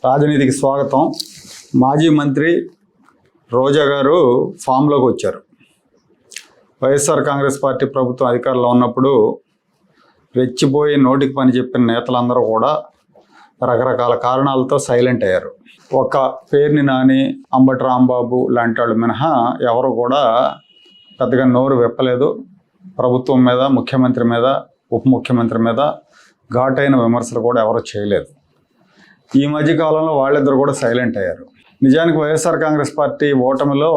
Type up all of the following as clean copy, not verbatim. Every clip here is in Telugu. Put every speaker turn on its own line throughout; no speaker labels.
రాజనీతికి స్వాగతం. మాజీ మంత్రి రోజా గారు ఫామ్లోకి వచ్చారు. వైఎస్ఆర్ కాంగ్రెస్ పార్టీ ప్రభుత్వం అధికారంలో ఉన్నప్పుడు రెచ్చిపోయి నోటికి పని చెప్పిన నేతలందరూ కూడా రకరకాల కారణాలతో సైలెంట్ అయ్యారు. ఒక పేర్ని నాని, అంబటి రాంబాబు లాంటి వాళ్ళు మినహా ఎవరు కూడా పెద్దగా నోరు విప్పలేదు. ప్రభుత్వం మీద, ముఖ్యమంత్రి మీద, ఉప ముఖ్యమంత్రి మీద ఘాటైన విమర్శలు కూడా ఎవరు చేయలేదు. ఈ మధ్యకాలంలో వాళ్ళిద్దరు కూడా సైలెంట్ అయ్యారు. నిజానికి వైఎస్ఆర్ కాంగ్రెస్ పార్టీ ఓటమిలో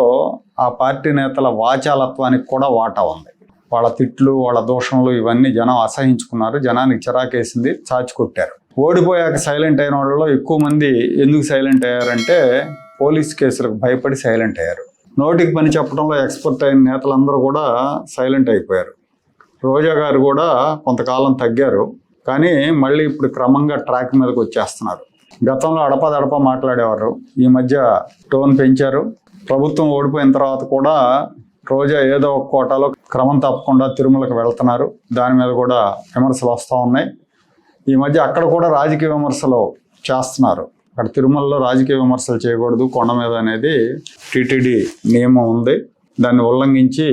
ఆ పార్టీ నేతల వాచాలత్వానికి కూడా వాటా ఉంది. వాళ్ళ తిట్లు, వాళ్ళ దోషణలు ఇవన్నీ జనం అసహించుకున్నారు. జనానికి చిరాకేసింది, చాచికొట్టారు. ఓడిపోయాక సైలెంట్ అయిన వాళ్ళలో ఎక్కువ మంది ఎందుకు సైలెంట్ అయ్యారంటే పోలీస్ కేసులకు భయపడి సైలెంట్ అయ్యారు. నోటికి పని చెప్పడంలో ఎక్స్పర్ట్ అయిన నేతలందరూ కూడా సైలెంట్ అయిపోయారు. రోజా గారు కూడా కొంతకాలం తగ్గారు, కానీ మళ్ళీ ఇప్పుడు క్రమంగా ట్రాక్ మీదకి వచ్చేస్తున్నారు. గతంలో అడపదడప మాట్లాడేవారు, ఈ మధ్య టోన్ పెంచారు. ప్రభుత్వం ఓడిపోయిన తర్వాత కూడా రోజా ఏదో ఒక కోటాలో క్రమం తప్పకుండా తిరుమలకు వెళ్తున్నారు. దాని మీద కూడా విమర్శలు వస్తూ ఉన్నాయి. ఈ మధ్య అక్కడ కూడా రాజకీయ విమర్శలు చేస్తున్నారు. అక్కడ తిరుమలలో రాజకీయ విమర్శలు చేయకూడదు కొండ మీద అనేది టీటీడీ నియమం ఉంది. దాన్ని ఉల్లంఘించి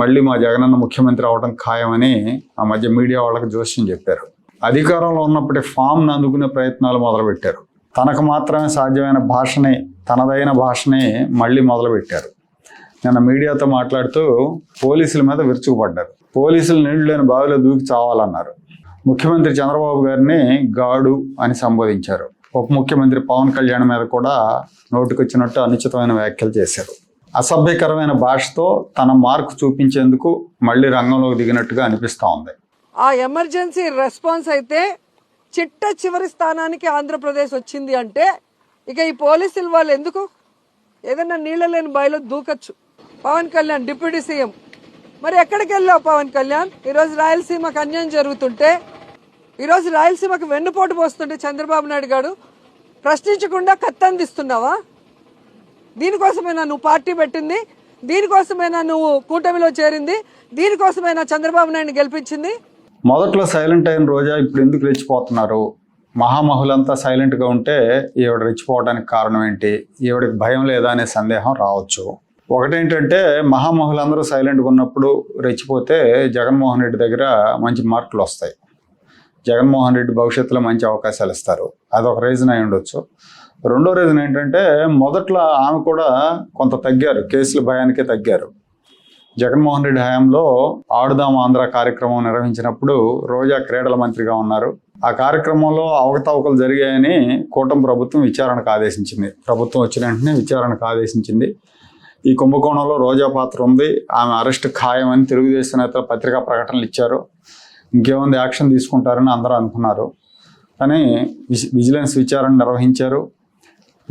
మళ్ళీ మా జగనన్న ముఖ్యమంత్రి అవడం ఖాయమని ఆ మధ్య మీడియా వాళ్ళకి జోస్యం చెప్పారు. అధికారంలో ఉన్నప్పటి ఫామ్ను అందుకునే ప్రయత్నాలు మొదలుపెట్టారు. తనకు మాత్రమే సాధ్యమైన భాషని, తనదైన భాషని మళ్ళీ మొదలుపెట్టారు. నిన్న మీడియాతో మాట్లాడుతూ పోలీసుల మీద విరుచుకుపడ్డారు. పోలీసులు నీళ్లు లేని బావిలో దూకి చావాలన్నారు. ముఖ్యమంత్రి చంద్రబాబు గారిని గాడు అని సంబోధించారు. ఉప ముఖ్యమంత్రి పవన్ కళ్యాణ్ మీద కూడా నోటికొచ్చినట్టు అనుచితమైన వ్యాఖ్యలు చేశారు. అసభ్యకరమైన భాషతో తన మార్కు చూపించేందుకు మళ్ళీ రంగంలోకి దిగినట్టుగా అనిపిస్తూ ఉంది.
ఆ ఎమర్జెన్సీ రెస్పాన్స్ అయితే చిట్ట చివరి స్థానానికి ఆంధ్రప్రదేశ్ వచ్చింది అంటే ఇక ఈ పోలీసులు వాళ్ళు ఎందుకు ఏదైనా నీళ్ళ లేని బావిలో దూకచ్చు. పవన్ కళ్యాణ్ డిప్యూటీ సీఎం, మరి ఎక్కడికి వెళ్ళావు పవన్ కళ్యాణ్? ఈరోజు రాయలసీమకు అన్యాయం జరుగుతుంటే, ఈరోజు రాయలసీమకు వెన్నుపోటు పోస్తుంటే చంద్రబాబు నాయుడు గారు ప్రశ్నించకుండా కత్తందిస్తున్నావా? దీనికోసమైనా నువ్వు పార్టీ పెట్టింది? దీనికోసమైనా నువ్వు కూటమిలో చేరింది? దీనికోసమైనా చంద్రబాబు నాయుడిని గెలిపించింది?
మొదట్లో సైలెంట్ అయిన రోజా ఇప్పుడు ఎందుకు రెచ్చిపోతున్నారు? మహామహులంతా సైలెంట్గా ఉంటే ఈవిడ రెచ్చిపోవడానికి కారణం ఏంటి? ఈవిడికి భయం లేదా అనే సందేహం రావచ్చు. ఒకటేంటంటే మహామహులందరూ సైలెంట్గా ఉన్నప్పుడు రెచ్చిపోతే జగన్మోహన్ రెడ్డి దగ్గర మంచి మార్కులు వస్తాయి. జగన్మోహన్ రెడ్డి భవిష్యత్తులో మంచి అవకాశాలు ఇస్తారు. అదొక రీజన్ అయి ఉండొచ్చు. రెండో రీజన్ ఏంటంటే మొదట్లో ఆమె కూడా కొంత తగ్గారు, కేసుల భయానికే తగ్గారు. జగన్మోహన్ రెడ్డి హయాంలో ఆడుదాం ఆంధ్ర కార్యక్రమం నిర్వహించినప్పుడు రోజా క్రీడల మంత్రిగా ఉన్నారు. ఆ కార్యక్రమంలో అవకతవకలు జరిగాయని కూటమి ప్రభుత్వం విచారణకు ఆదేశించింది. ప్రభుత్వం వచ్చిన వెంటనే విచారణకు ఆదేశించింది. ఈ కుంభకోణంలో రోజా పాత్ర ఉంది, ఆమె అరెస్ట్ ఖాయమని తెలుగుదేశం నేతలు పత్రికా ప్రకటనలు ఇచ్చారు. ఇంకేముంది, యాక్షన్ తీసుకుంటారని అందరూ అనుకున్నారు. కానీ విజిలెన్స్ విచారణ నిర్వహించారు.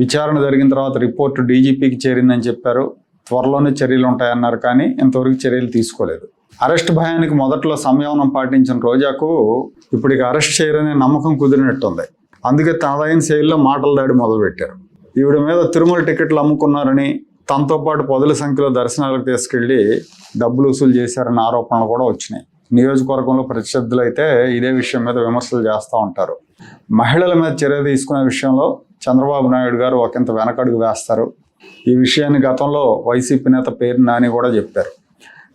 విచారణ జరిగిన తర్వాత రిపోర్టు డీజీపీకి చేరిందని చెప్పారు. త్వరలోనే చర్యలు ఉంటాయన్నారు, కానీ ఇంతవరకు చర్యలు తీసుకోలేదు. అరెస్ట్ భయానికి మొదట్లో సంయమనం పాటించిన రోజాకు ఇప్పుడు ఇక అరెస్ట్ చేయరనే నమ్మకం కుదిరినట్టుంది. అందుకే తనదైన శైలిలో మాటల దాడి మొదలుపెట్టారు. ఈవిడ మీద తిరుమల టికెట్లు అమ్ముకున్నారని, తనతో పాటు పదుల సంఖ్యలో దర్శనాలకు తీసుకెళ్లి డబ్బులు వసూలు చేశారన్న ఆరోపణలు కూడా వచ్చినాయి. నియోజకవర్గంలో ప్రత్యర్థులు అయితే ఇదే విషయం మీద విమర్శలు చేస్తూ ఉంటారు. మహిళల మీద చర్య తీసుకునే విషయంలో చంద్రబాబు నాయుడు గారు ఒకంత వెనకడుగు వేస్తారు. ఈ విషయాన్ని గతంలో వైసీపీ నేత పేరు నాని కూడా చెప్పారు.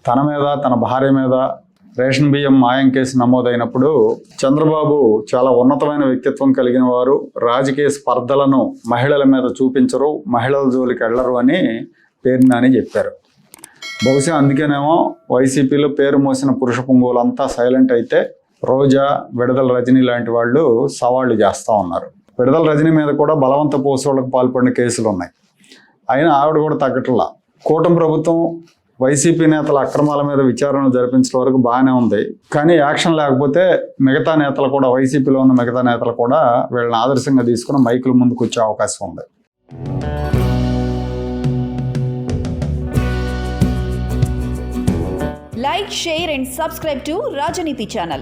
తన మీద, తన భార్య మీద రేషన్ బియ్యం మాయం కేసు నమోదైనప్పుడు చంద్రబాబు చాలా ఉన్నతమైన వ్యక్తిత్వం కలిగిన వారు, రాజకీయ స్పర్ధలను మహిళల మీద చూపించరు, మహిళల జోలికి వెళ్లరు అని పేరు నాని చెప్పారు. బహుశా అందుకేనేమో వైసీపీలో పేరు మోసిన పురుష పుంగువులంతా సైలెంట్ అయితే రోజా, విడదల రజనీ లాంటి వాళ్ళు సవాళ్లు చేస్తూ ఉన్నారు. విడదల రజనీ మీద కూడా బలవంత పోసోళ్లకు పాల్పడిన కేసులు ఉన్నాయి. అయినా ఆవిడ కూడా తగ్గట్లా. కూటమి ప్రభుత్వం వైసీపీ నేతల అక్రమాల మీద విచారణ జరిపించడం వరకు బాగానే ఉంది, కానీ యాక్షన్ లేకపోతే మిగతా నేతలు కూడా, వైసీపీలో ఉన్న మిగతా నేతలు కూడా వీళ్ళని ఆదర్శంగా తీసుకుని మైకుల ముందుకు వచ్చే అవకాశం ఉంది.
Like, share and subscribe to Rajaniti channel.